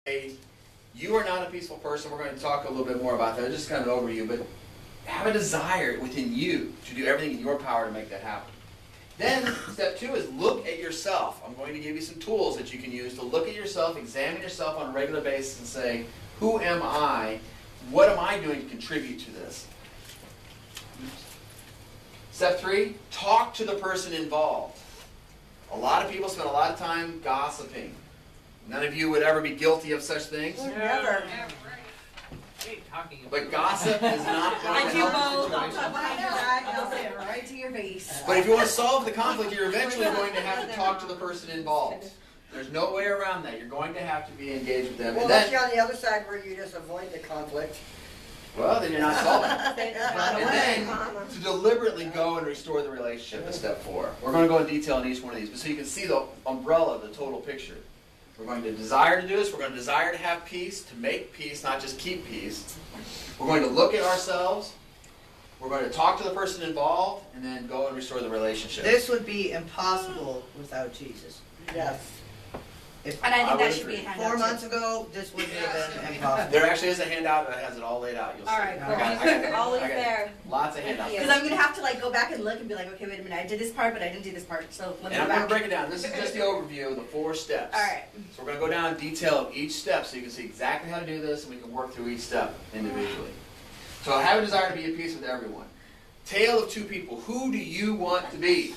You are not a peaceful person. We're going to talk a little bit more about that. Just kind of over you, but have a desire within you to do everything in your power to make that happen. Then step 2 is look at yourself. I'm going to give you some tools that you can use to look at yourself, examine yourself on a regular basis and say, who am I? What am I doing to contribute to this? Step 3, talk to the person involved. A lot of people spend a lot of time gossiping. None of you would ever be guilty of such things. Never. But gossip is not going to help the situation. I'll say it right to your face. But if you want to solve the conflict, you're eventually going to have to talk to the person involved. There's no way around that. You're going to have to be engaged with them. Well, And let's then, on the other side where you just avoid the conflict. well, then you're not solving it. And then to deliberately go and restore the relationship is step 4. We're going to go in detail on each one of these, but so you can see the umbrella, the total picture. We're going to desire to do this. We're going to desire to have peace, to make peace, not just keep peace. We're going to look at ourselves. We're going to talk to the person involved, and then go and restore the relationship. This would be impossible without Jesus. Yes. If And I think I that would should be a agree. handout 4 too. months ago, this wouldn't have been impossible. There actually is a handout that has it all laid out. You'll see. All right, I cool. got it. Always I got it. there. Lots of handouts. Because I'm gonna have to like go back and look and be like, okay, wait a minute, I did this part, but I didn't do this part. So let me And go I'm going to back. break it down. This is just the overview of the 4 steps. All right. So we're going to go down in detail of each step so you can see exactly how to do this, and we can work through each step individually. So I have a desire to be at peace with everyone. Tale of 2 people. Who do you want to be?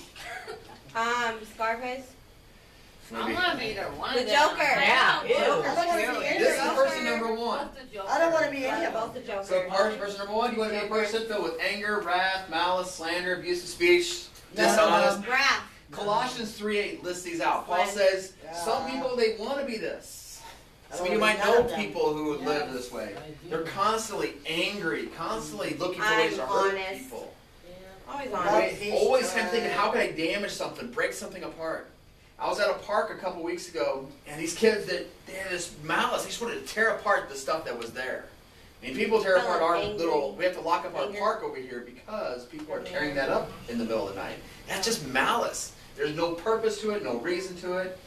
Scarface. I want to be either one The of them. Joker. Yeah. Ew. I don't want to be any This of is them. person number 1. I don't want to be any of them. Both the Joker. So person number 1, you want to be a person filled with anger, wrath, malice, slander, abusive speech, dishonest. Wrath. Colossians 3:8 lists these out. Paul says, some people, they want to be this. Some of you might know people who would live this way. They're constantly angry, constantly looking for ways to hurt honest. people. Always Right. honest. Always kind of thinking, how can I damage something, break something apart? I was at a park a couple weeks ago, and these kids, they had this malice. They just wanted to tear apart the stuff that was there. I mean, people tear apart our Angry. little, we have to lock up our Anger. park over here because people are tearing that up in the middle of the night. That's just malice. There's no purpose to it, no reason to it.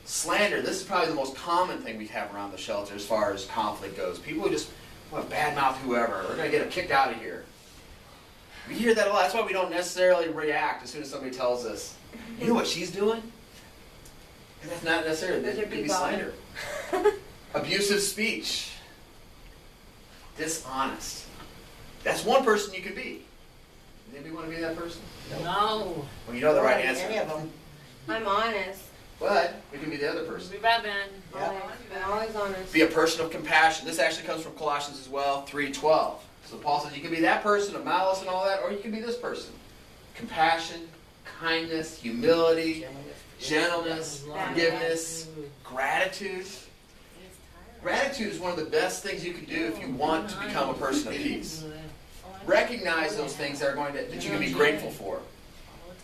Slander, this is probably the most common thing we have around the shelter as far as conflict goes. People who just want to badmouth whoever. We're going to get them kicked out of here. We hear that a lot. That's why we don't necessarily react as soon as somebody tells us, you know what she's doing? And that's not necessarily, Those that are could be big slander. Abusive speech. Dishonest. That's one person you could be. Anybody want to be that person? No. Well, you know the I don't right want to be any answer. of them. I'm honest. But we can be the other person. Be Batman. Yeah. I'm always honest. Be a person of compassion. This actually comes from Colossians as well, 3:12. So Paul says you can be that person of malice and all that, or you can be this person. Compassion, kindness, humility, gentleness, forgiveness, gratitude. Gratitude is one of the best things you can do if you want to become a person of peace. Recognize those things that you can be grateful for.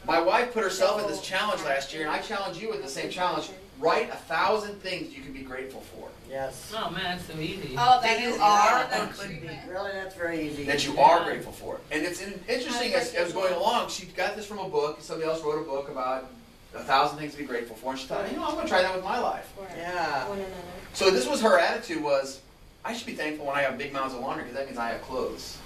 My wife put herself in this challenge last year, and I challenge you with the same challenge. Write 1,000 things you can be grateful for. Yes. Oh man, it's so easy. Oh, That that you is are yeah. or could be. Really, that's very easy. That you are grateful for. And it's interesting as going along, she got this from a book. Somebody else wrote a book about 1,000 things to be grateful for, and she thought, I'm going to try that with my life. Yeah. One another. So this was her attitude was, I should be thankful when I have big mounds of laundry because that means I have clothes.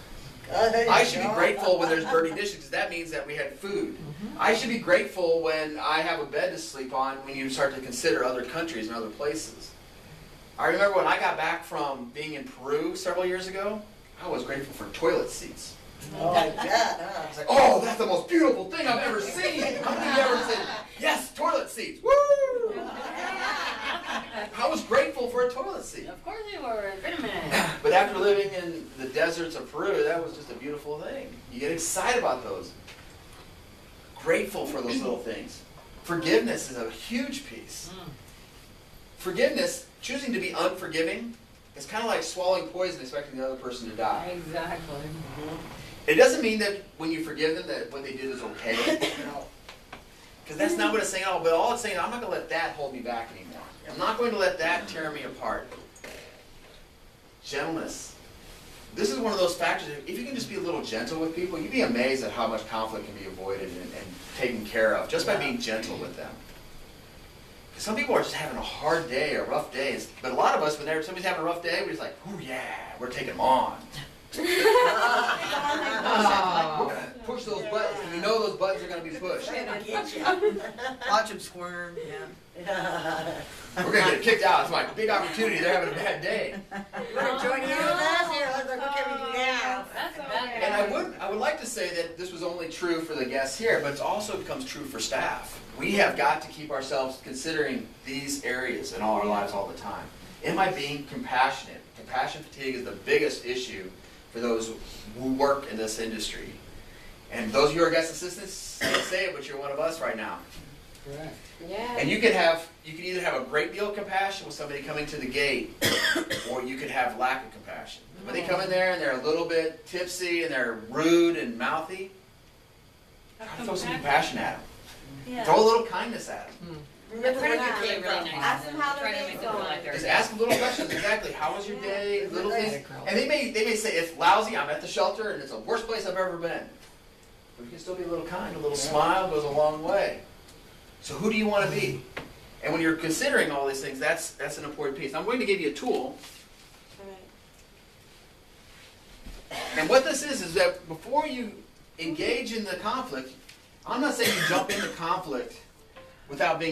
There you I should be go. grateful when there's dirty dishes because that means that we had food. I should be grateful when I have a bed to sleep on when you start to consider other countries and other places. I remember when I got back from being in Peru several years ago, I was grateful for toilet seats. Oh, like that, I huh? was like, oh, that's the most beautiful thing I've ever seen. How many of you ever said, yes, toilet seats, woo! I was grateful for a toilet seat. Of course you were. Wait a minute. But after living in the deserts of Peru, that was just a beautiful thing. You get excited about those. Grateful for those little things. Forgiveness is a huge piece. Forgiveness, choosing to be unforgiving, is kind of like swallowing poison expecting the other person to die. Exactly. It doesn't mean that when you forgive them that what they did is okay. No. Because that's not what it's saying at all. But all it's saying, I'm not going to let that hold me back anymore. I'm not going to let that tear me apart. Gentleness. This is one of those factors. If you can just be a little gentle with people, you'd be amazed at how much conflict can be avoided and taken care of just by being gentle with them. some people are just having a hard day or a rough day, but a lot of us, when somebody's having a rough day, we're just like, "Ooh yeah, we're taking them on." We're gonna push those buttons, and we know those buttons are gonna be pushed. Watch them squirm, yeah. We're gonna get kicked out. It's my big opportunity. They're having a bad day. We're joining you with us here, let's look what can we do now? That's okay. And I would like to say that this was only true for the guests here, but it also becomes true for staff. We have got to keep ourselves considering these areas in all our lives all the time. Am I being compassionate? Compassion fatigue is the biggest issue for those who work in this industry. And those of you who are guest assistants, can't say it, but you're one of us right now. Correct. Yeah. And you can either have a great deal of compassion with somebody coming to the gate, or you could have lack of compassion. When they come in there and they're a little bit tipsy and they're rude and mouthy, try to throw some compassion at them. Throw a little kindness at them. Remember where you Really came from. nice. Ask them how Try their to day's make them feel going. like they're. Just ask them little questions. Exactly. How was your day? Little things. And they may say it's lousy. I'm at the shelter and it's the worst place I've ever been. But you can still be a little kind. A little smile goes a long way. So who do you want to be? And when you're considering all these things, that's an important piece. I'm going to give you a tool. And what this is that before you engage in the conflict, I'm not saying you jump into conflict without being